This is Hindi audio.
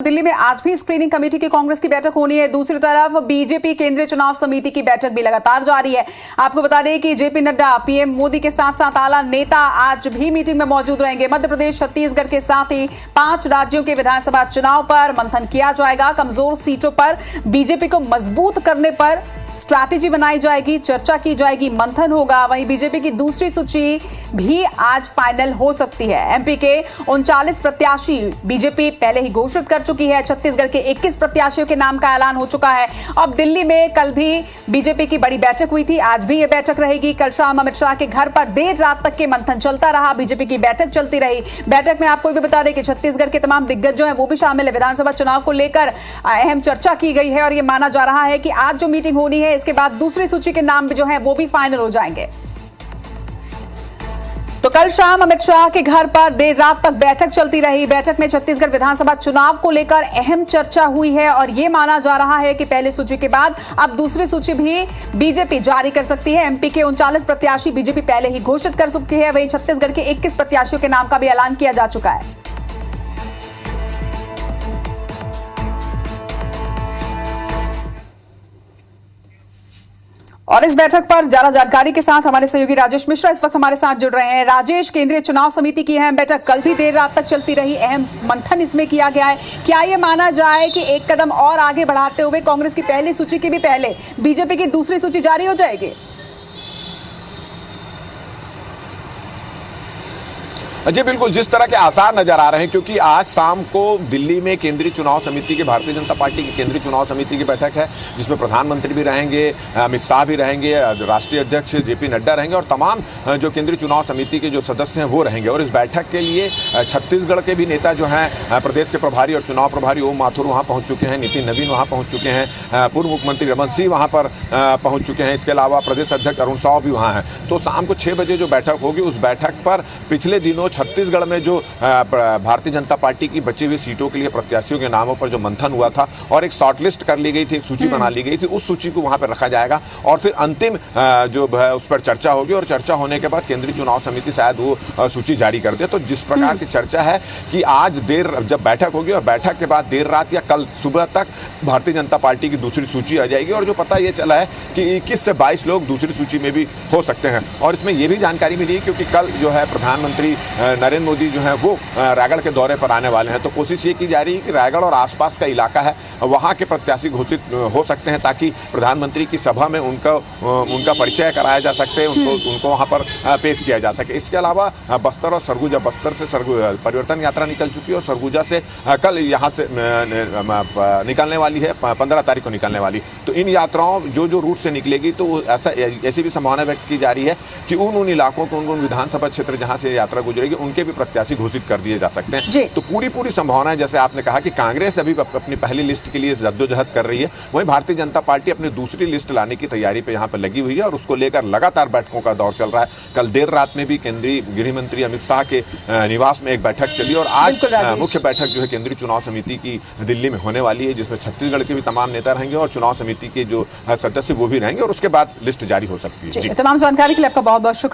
दिल्ली में आज भी स्क्रीनिंग कमेटी की कांग्रेस की बैठक होनी है। दूसरी तरफ बीजेपी केंद्रीय चुनाव समिति की बैठक भी लगातार जारी है। आपको बता दें कि जेपी नड्डा पीएम मोदी के साथ साथ आला नेता आज भी मीटिंग में मौजूद रहेंगे। मध्य प्रदेश, छत्तीसगढ़ के साथ ही 5 राज्यों के विधानसभा चुनाव पर मंथन किया जाएगा। कमजोर सीटों पर बीजेपी को मजबूत करने पर स्ट्रैटेजी बनाई जाएगी, चर्चा की जाएगी, मंथन होगा। वहीं बीजेपी की दूसरी सूची भी आज फाइनल हो सकती है। एमपी के 39 प्रत्याशी बीजेपी पहले ही घोषित कर चुकी है। छत्तीसगढ़ के 21 प्रत्याशियों के नाम का ऐलान हो चुका है। अब दिल्ली में कल भी बीजेपी की बड़ी बैठक हुई थी, आज भी यह बैठक रहेगी। कल शाम अमित शाह के घर पर देर रात तक के मंथन चलता रहा, बीजेपी की बैठक चलती रही। बैठक में आपको भी बता दें कि छत्तीसगढ़ के तमाम दिग्गज जो है वो भी शामिल है। विधानसभा चुनाव को लेकर अहम चर्चा की गई है और यह माना जा रहा है कि आज जो मीटिंग होनी है इसके बाद दूसरी सूची के नाम जो है वो भी फाइनल हो जाएंगे। तो कल शाम अमित शाह के घर पर देर रात तक बैठक चलती रही। बैठक में छत्तीसगढ़ विधानसभा चुनाव को लेकर अहम चर्चा हुई है और यह माना जा रहा है कि पहली सूची के बाद अब दूसरी सूची भी बीजेपी जारी कर सकती है। एमपी के 39 प्रत्याशी बीजेपी पहले ही घोषित कर चुकी है। वहीं छत्तीसगढ़ के 21 प्रत्याशियों के नाम का भी ऐलान किया जा चुका है। और इस बैठक पर ज्यादा जानकारी के साथ हमारे सहयोगी राजेश मिश्रा इस वक्त हमारे साथ जुड़ रहे हैं। राजेश, केंद्रीय चुनाव समिति की अहम बैठक कल भी देर रात तक चलती रही, अहम मंथन इसमें किया गया है। क्या ये माना जाए कि एक कदम और आगे बढ़ाते हुए कांग्रेस की पहली सूची के भी पहले बीजेपी की दूसरी सूची जारी हो जाएगी? जी बिल्कुल, जिस तरह के आसार नजर आ रहे हैं, क्योंकि आज शाम को दिल्ली में केंद्रीय चुनाव समिति की, भारतीय जनता पार्टी की केंद्रीय चुनाव समिति की बैठक है, जिसमें प्रधानमंत्री भी रहेंगे, अमित शाह भी रहेंगे, राष्ट्रीय अध्यक्ष जेपी नड्डा रहेंगे और तमाम जो केंद्रीय चुनाव समिति के जो सदस्य हैं वो रहेंगे। और इस बैठक के लिए छत्तीसगढ़ के भी नेता जो हैं, प्रदेश के प्रभारी और चुनाव प्रभारी ओम माथुर वहाँ पहुँच चुके हैं, नितिन नवीन वहाँ पहुँच चुके हैं, पूर्व मुख्यमंत्री रमन सिंह वहाँ पर पहुँच चुके हैं। इसके अलावा प्रदेश अध्यक्ष अरुण साव भी वहाँ हैं। तो शाम को 6 बजे जो बैठक होगी, उस बैठक पर पिछले दिनों छत्तीसगढ़ में जो भारतीय जनता पार्टी की बची हुई सीटों के लिए प्रत्याशियों के नामों पर जो मंथन हुआ था और एक शॉर्टलिस्ट कर ली गई थी, एक सूची बना ली गई थी, उस सूची को वहां पर रखा जाएगा और फिर अंतिम जो है उस पर चर्चा होगी और चर्चा होने के बाद केंद्रीय चुनाव समिति शायद वो सूची जारी कर दे। तो जिस प्रकार की चर्चा है कि आज जब बैठक होगी और बैठक के बाद देर रात या कल सुबह तक भारतीय जनता पार्टी की दूसरी सूची आ जाएगी और जो पता ये चला है कि 21 से 22 लोग दूसरी सूची में भी हो सकते हैं। और इसमें यह भी जानकारी मिली क्योंकि कल जो है प्रधानमंत्री नरेंद्र मोदी जो है वो रायगढ़ के दौरे पर आने वाले हैं। तो कोशिश ये की जा रही है कि रायगढ़ और आसपास का इलाका है वहाँ के प्रत्याशी घोषित हो सकते हैं ताकि प्रधानमंत्री की सभा में उनका परिचय कराया जा सकते हैं, उनको वहाँ पर पेश किया जा सके। इसके अलावा बस्तर और सरगुजा, बस्तर से परिवर्तन यात्रा निकल चुकी है और सरगुजा से कल यहाँ से निकलने वाली है, 15 तारीख को निकलने वाली। तो इन यात्राओं जो रूट से निकलेगी तो ऐसी भी संभावना व्यक्त की जा रही है कि उन इलाकों को, उन विधानसभा क्षेत्र जहाँ से यात्रा गुजरेगी उनके भी प्रत्याशी घोषित कर दिए जा सकते हैं। तो पूरी संभावना है, जैसे आपने कहा कि कांग्रेस अभी अपनी पहली लिस्ट के लिए जद्दोजहद कर रही है, वहीं भारतीय जनता पार्टी अपनी दूसरी लिस्ट लाने की तैयारी पे यहाँ पर लगी हुई है और उसको लेकर लगातार बैठकों का दौर चल रहा है। कल देर रात में भी केंद्रीय गृह मंत्री अमित शाह के निवास में एक बैठक चली और आज मुख्य बैठक जो है केंद्रीय चुनाव समिति की दिल्ली में होने वाली है, जिसमें छत्तीसगढ़ के भी तमाम नेता रहेंगे और चुनाव समिति के जो सदस्य वो भी रहेंगे और उसके बाद लिस्ट जारी हो सकती है। तमाम जानकारी के लिए आपका बहुत बहुत शुक्रिया।